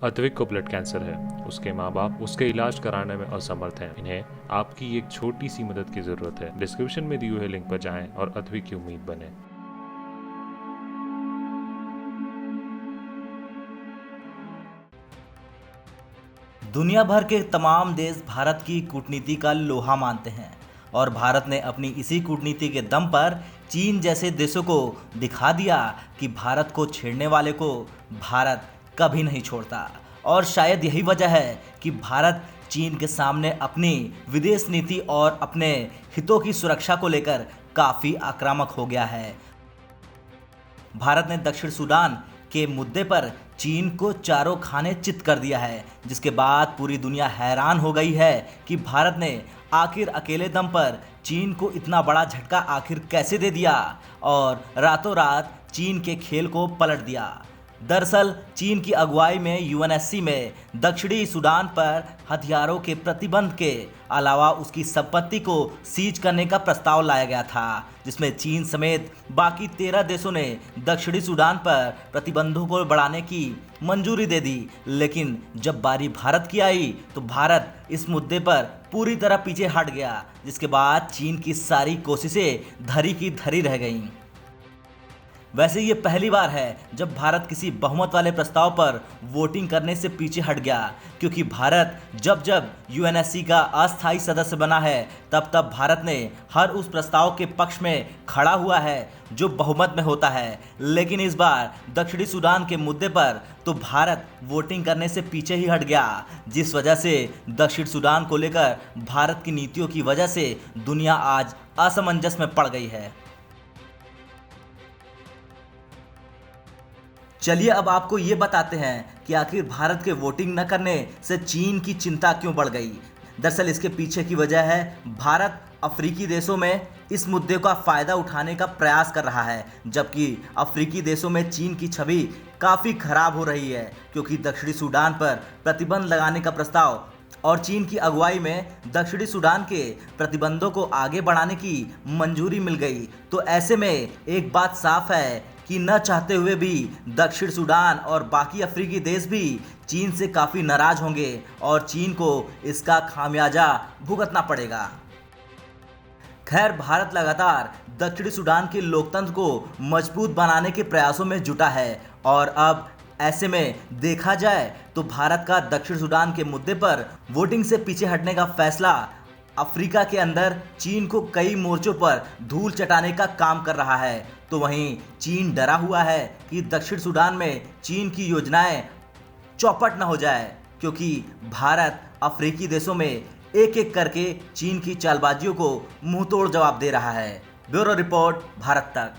अद्विक को blood cancer है। उसके माँ बाप उसके इलाज कराने में असमर्थ हैं। इन्हें आपकी एक छोटी सी मदद की जरूरत है। डिस्क्रिप्शन में दिए हुए लिंक पर जाएं और अद्विक की उम्मीद बने। दुनिया भर के तमाम देश भारत की कूटनीति का लोहा मानते हैं और भारत ने अपनी इसी कूटनीति के दम पर चीन जैसे देशों को दिखा दिया कि भारत को छेड़ने वाले को भारत कभी नहीं छोड़ता। और शायद यही वजह है कि भारत चीन के सामने अपनी विदेश नीति और अपने हितों की सुरक्षा को लेकर काफ़ी आक्रामक हो गया है। भारत ने दक्षिण सूडान के मुद्दे पर चीन को चारों खाने चित कर दिया है, जिसके बाद पूरी दुनिया हैरान हो गई है कि भारत ने आखिर अकेले दम पर चीन को इतना बड़ा झटका आखिर कैसे दे दिया और रातों रात चीन के खेल को पलट दिया। दरअसल चीन की अगुवाई में यूएनएससी में दक्षिणी सूडान पर हथियारों के प्रतिबंध के अलावा उसकी संपत्ति को सीज करने का प्रस्ताव लाया गया था, जिसमें चीन समेत बाकी 13 देशों ने दक्षिणी सूडान पर प्रतिबंधों को बढ़ाने की मंजूरी दे दी। लेकिन जब बारी भारत की आई तो भारत इस मुद्दे पर पूरी तरह पीछे हट गया, जिसके बाद चीन की सारी कोशिशें धरी की धरी रह गईं। वैसे ये पहली बार है जब भारत किसी बहुमत वाले प्रस्ताव पर वोटिंग करने से पीछे हट गया, क्योंकि भारत जब जब यूएनएससी का अस्थायी सदस्य बना है तब तब भारत ने हर उस प्रस्ताव के पक्ष में खड़ा हुआ है जो बहुमत में होता है। लेकिन इस बार दक्षिणी सूडान के मुद्दे पर तो भारत वोटिंग करने से पीछे ही हट गया, जिस वजह से दक्षिण सूडान को लेकर भारत की नीतियों की वजह से दुनिया आज असमंजस में पड़ गई है। चलिए अब आपको ये बताते हैं कि आखिर भारत के वोटिंग न करने से चीन की चिंता क्यों बढ़ गई। दरअसल इसके पीछे की वजह है भारत अफ्रीकी देशों में इस मुद्दे का फ़ायदा उठाने का प्रयास कर रहा है, जबकि अफ्रीकी देशों में चीन की छवि काफ़ी खराब हो रही है, क्योंकि दक्षिणी सूडान पर प्रतिबंध लगाने का प्रस्ताव और चीन की अगुवाई में दक्षिणी सूडान के प्रतिबंधों को आगे बढ़ाने की मंजूरी मिल गई। तो ऐसे में एक बात साफ है कि न चाहते हुए भी दक्षिण सूडान और बाकी अफ्रीकी देश भी चीन से काफ़ी नाराज होंगे और चीन को इसका खामियाजा भुगतना पड़ेगा। खैर, भारत लगातार दक्षिणी सूडान के लोकतंत्र को मजबूत बनाने के प्रयासों में जुटा है और अब ऐसे में देखा जाए तो भारत का दक्षिण सूडान के मुद्दे पर वोटिंग से पीछे हटने का फैसला अफ्रीका के अंदर चीन को कई मोर्चों पर धूल चटाने का काम कर रहा है। तो वहीं चीन डरा हुआ है कि दक्षिण सूडान में चीन की योजनाएं चौपट न हो जाए, क्योंकि भारत अफ्रीकी देशों में एक एक करके चीन की चालबाजियों को मुंहतोड़ जवाब दे रहा है। ब्यूरो रिपोर्ट, भारत तक।